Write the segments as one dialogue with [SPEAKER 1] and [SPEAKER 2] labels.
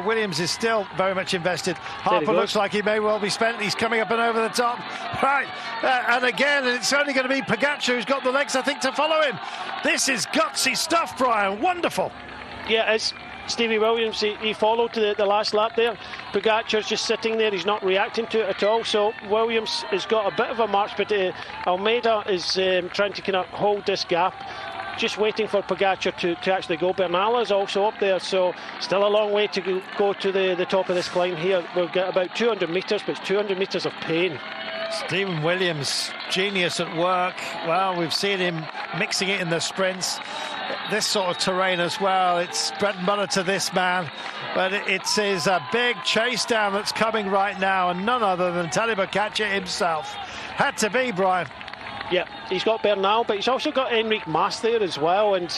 [SPEAKER 1] Williams is still very much invested. Harper looks like he may well be spent. He's coming up and over the top. Right, and again, it's only going to be Pogacar who's got the legs, I think, to follow him. This is gutsy stuff, Brian. Wonderful.
[SPEAKER 2] Yeah, it's Stevie Williams. He followed to the last lap there. Pogacar's just sitting there. He's not reacting to it at all. So Williams has got a bit of a march, but Almeida is trying to kind of hold this gap, just waiting for Pogacar to actually go. Bernal is also up there, so still a long way to go to the top of this climb here. We'll get about 200 metres, but it's 200 metres of pain.
[SPEAKER 1] Stephen Williams, genius at work. Well, we've seen him mixing it in the sprints. This sort of terrain as well, it's bread and butter to this man, but it is a big chase down that's coming right now, and none other than Tadej Pogacar himself. Had to be, Brian.
[SPEAKER 2] Yeah, he's got Bernal, but he's also got Enric Mas there as well, and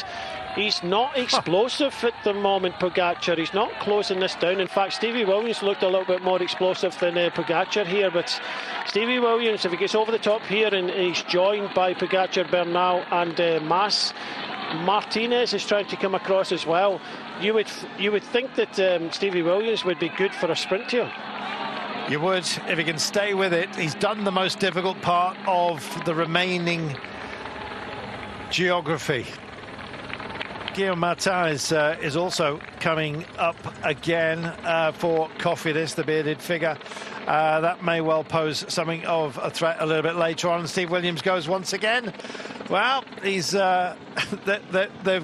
[SPEAKER 2] he's not explosive at the moment, Pogacar. He's not closing this down. In fact, Stevie Williams looked a little bit more explosive than Pogacar here, but Stevie Williams, if he gets over the top here and he's joined by Pogacar, Bernal and Mas, Martinez is trying to come across as well. You would think that Stevie Williams would be good for a sprint here.
[SPEAKER 1] You would, if he can stay with it. He's done the most difficult part of the remaining geography. Guillaume Martin is also coming up again for Cofidis, the bearded figure. That may well pose something of a threat a little bit later on. Steve Williams goes once again. Well, he's they're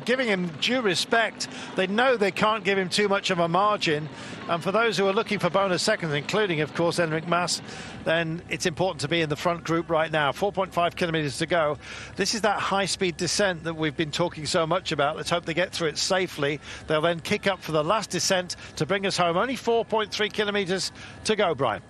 [SPEAKER 1] giving him due respect. They know they can't give him too much of a margin. And for those who are looking for bonus seconds, including, of course, Enric Mas, then it's important to be in the front group right now. 4.5 kilometres to go. This is that high-speed descent that we've been talking so much about. Let's hope they get through it safely. They'll then kick up for the last descent to bring us home. Only 4.3 kilometres to go, Brian.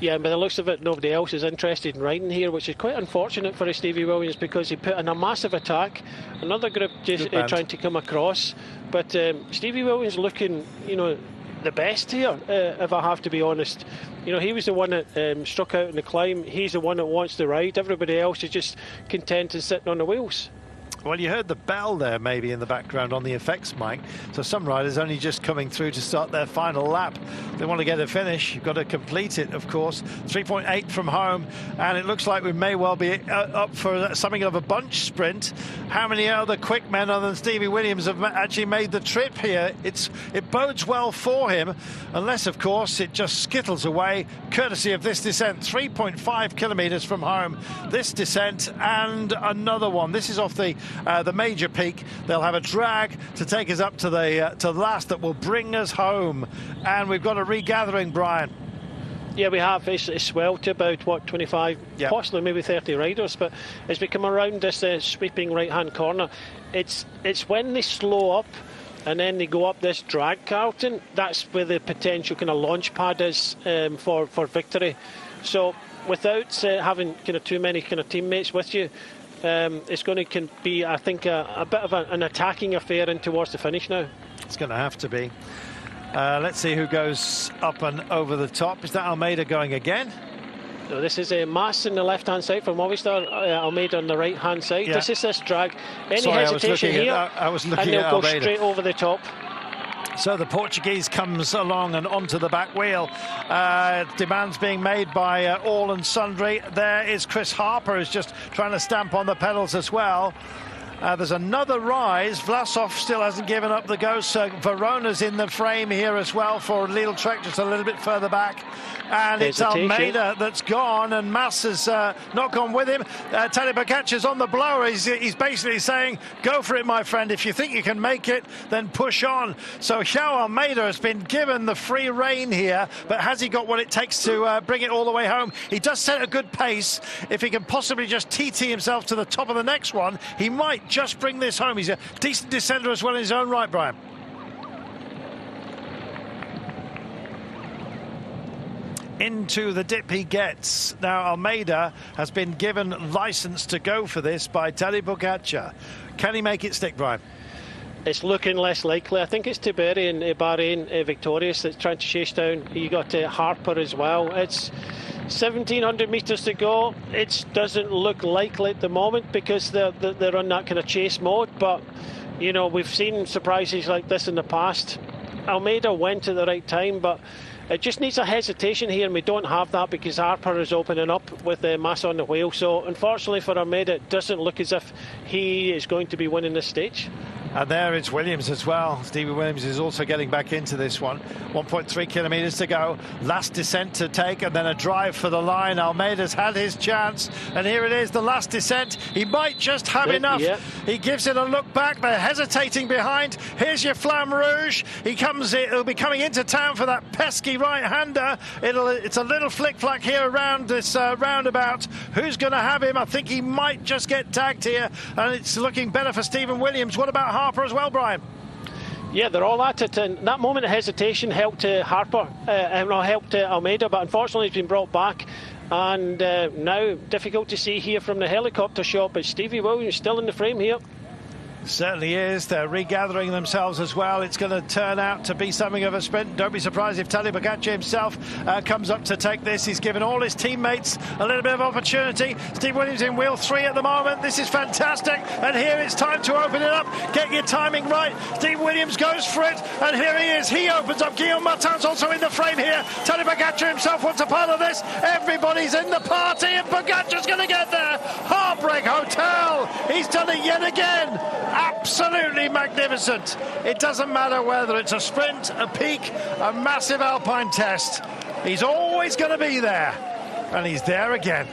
[SPEAKER 2] Yeah, by the looks of it, nobody else is interested in riding here, which is quite unfortunate for Stevie Williams, because he put in a massive attack. Another group just trying to come across. But Stevie Williams looking, the best here, if I have to be honest. He was the one that struck out in the climb. He's the one that wants to ride. Everybody else is just content and sitting on the wheels.
[SPEAKER 1] Well, you heard the bell there maybe in the background on the effects mic. So some riders only just coming through to start their final lap. They want to get a finish. You've got to complete it, of course. 3.8 from home, and it looks like we may well be up for something of a bunch sprint. How many other quick men other than Stevie Williams have actually made the trip here? It bodes well for him, unless, of course, it just skittles away, courtesy of this descent. 3.5 kilometres from home, this descent and another one. This is off the major peak. They'll have a drag to take us up to the last that will bring us home, and we've got a regathering, Brian.
[SPEAKER 2] Yeah, we have. It's swelled to about, 25, possibly maybe 30 riders, but as we come around this sweeping right-hand corner, it's when they slow up and then they go up this drag, Carlton, that's where the potential kind of launch pad is for victory. So without having kind of too many kind of teammates with you, it's going to be, I think, a bit of an attacking affair in towards the finish now.
[SPEAKER 1] It's going to have to be. Let's see who goes up and over the top. Is that Almeida going again?
[SPEAKER 2] No, this is Mas on the left-hand side from Movistar, Almeida on the right-hand side. Yeah. This is this drag. Any hesitation here,
[SPEAKER 1] I was looking
[SPEAKER 2] and they'll
[SPEAKER 1] at
[SPEAKER 2] go
[SPEAKER 1] Almeida.
[SPEAKER 2] Straight over the top.
[SPEAKER 1] So the Portuguese comes along and onto the back wheel. Demands being made by all and sundry. There is Chris Harper, who's just trying to stamp on the pedals as well. There's another rise. Vlasov still hasn't given up the ghost. Verona's in the frame here as well for Lidl Trek, just a little bit further back. And it's Almeida that's gone, and Mas has not gone with him. Tadej Pogacar's on the blower. He's basically saying, go for it, my friend. If you think you can make it, then push on. So João Almeida has been given the free rein here, but has he got what it takes to bring it all the way home? He does set a good pace. If he can possibly just TT himself to the top of the next one, he might just bring this home. He's a decent descender as well in his own right, Brian. Into the dip he gets. Now Almeida has been given license to go for this by Tadej Pogacar. Can he make it stick, Brian?
[SPEAKER 2] It's looking less likely. I think it's Tiberi and Bahrain Victorious that's trying to chase down. You got Harper as well. It's 1,700 metres to go. It doesn't look likely at the moment because they're on that kind of chase mode. But, we've seen surprises like this in the past. Almeida went at the right time, but it just needs a hesitation here, and we don't have that because Harper is opening up with the Massa on the wheel. So unfortunately for Almeida, it doesn't look as if he is going to be winning this stage.
[SPEAKER 1] And there is Williams as well. Stevie Williams is also getting back into this one. 1.3 kilometres to go. Last descent to take, and then a drive for the line. Almeida's had his chance, and here it is, the last descent. He might just have enough. Yeah. He gives it a look back. They're hesitating behind. Here's your Flamme Rouge. He'll be coming into town for that pesky right-hander. It's a little flick-flack here around this roundabout. Who's going to have him? I think he might just get tagged here, and it's looking better for Stephen Williams. What about Harper as well, Brian?
[SPEAKER 2] Yeah, they're all at it, and that moment of hesitation helped Harper, helped Almeida, but unfortunately he's been brought back, and now difficult to see here from the helicopter shot, but Stevie Williams still in the frame here.
[SPEAKER 1] Certainly is. They're regathering themselves as well. It's going to turn out to be something of a sprint. Don't be surprised if Tadej Pogacar himself comes up to take this. He's given all his teammates a little bit of opportunity. Steve Williams in wheel 3 at the moment. This is fantastic. And here it's time to open it up. Get your timing right. Steve Williams goes for it. And here he is. He opens up. Guillaume Martin's also in the frame here. Tadej Pogacar himself wants a part of this. Everybody's in the party, and Pogacar's going to get there. Heartbreak Hotel. He's done it yet again. Absolutely magnificent. It doesn't matter whether it's a sprint, a peak, a massive alpine test. He's always going to be there. And he's there again.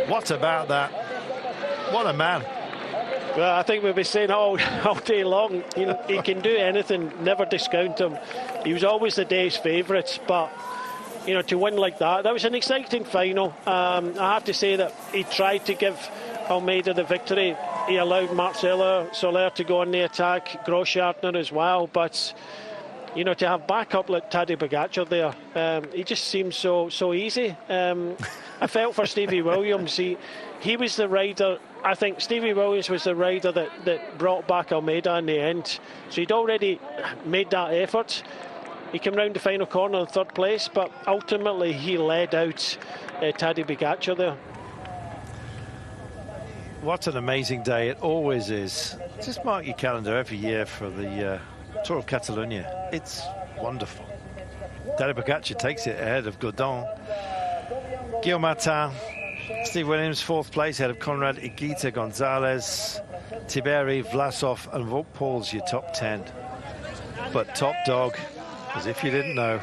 [SPEAKER 1] What about that? What a man.
[SPEAKER 2] Well, I think we'll be saying all day long, he can do anything, never discount him. He was always the day's favourite, but to win like that was an exciting final. I have to say that he tried to give Almeida the victory. He allowed Marcelo Soler to go on the attack, Groschartner as well, but to have backup like Tadej Pogacar there, he just seems so easy. I felt for Stevie Williams. He was the rider. I think Stevie Williams was the rider that brought back Almeida in the end. So he'd already made that effort. He came round the final corner in 3rd place, but ultimately he led out Tadej Pogacar there.
[SPEAKER 1] What an amazing day. It always is. Just mark your calendar every year for the Tour of Catalunya. It's wonderful. Tadej Pogacar takes it ahead of Godin. Guillaume Martin, Steve Williams, 4th place, ahead of Conrad Higuita Gonzalez, Tiberi, Vlasov, and Wout Poels, your top 10. But top dog, as if you didn't know,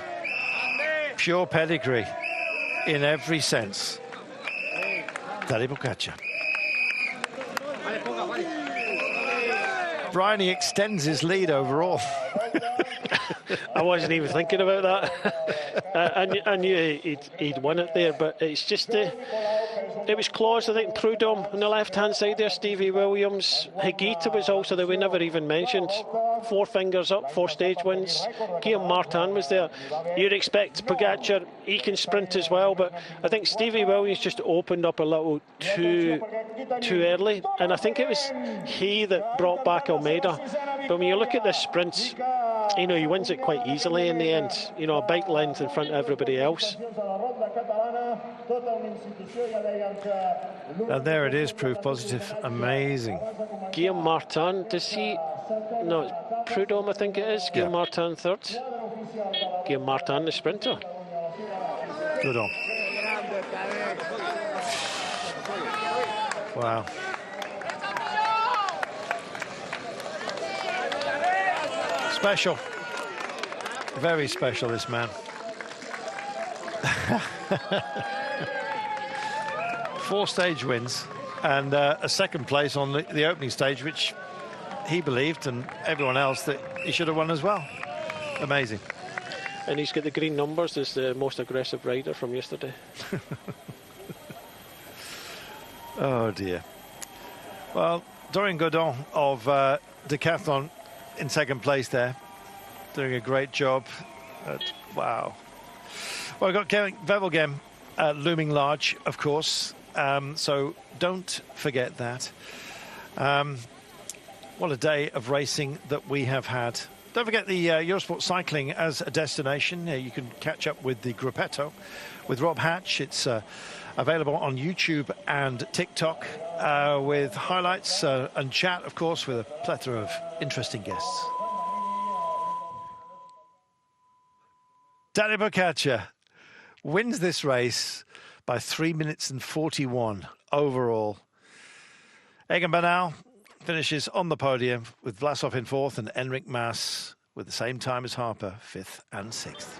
[SPEAKER 1] pure pedigree in every sense, Tadej Pogacar. Brian, he extends his lead overall.
[SPEAKER 2] I wasn't even thinking about that. I knew he'd won it there, but it's just it was close. I think Prudhomme on the left-hand side there, Stevie Williams. Higuita was also there, we never even mentioned. 4 fingers up, 4 stage wins. Guillaume Martin was there. You'd expect Pogacar, he can sprint as well, but I think Stevie Williams just opened up a little too early, and I think it was he that brought back Almeida. But when you look at this sprint, he wins it quite easily in the end. A bike length in front of everybody else.
[SPEAKER 1] And there it is, proof positive. Amazing.
[SPEAKER 2] Guillaume Martin, does he? No, it's Prudhomme, I think it is. Guillaume Martin 3rd. Guillaume Martin, the sprinter.
[SPEAKER 1] Good on. Wow. Special. Very special, this man. 4 stage wins and a 2nd place on the opening stage, which he believed, and everyone else, that he should have won as well. Amazing.
[SPEAKER 2] And he's got the green numbers as the most aggressive rider from yesterday.
[SPEAKER 1] Oh dear. Well, Dorian Godin of Decathlon in 2nd place there, doing a great job. Wow. Well, I've got Wevelgem looming large, of course, so don't forget that. What a day of racing that we have had. Don't forget the Eurosport Cycling as a destination. You can catch up with the Gruppetto with Rob Hatch. It's available on YouTube and TikTok with highlights and chat, of course, with a plethora of interesting guests. Tadej Pogacar wins this race by 3 minutes and 41 overall. Egan Bernal finishes on the podium with Vlasov in 4th and Enric Mas with the same time as Harper, 5th and 6th.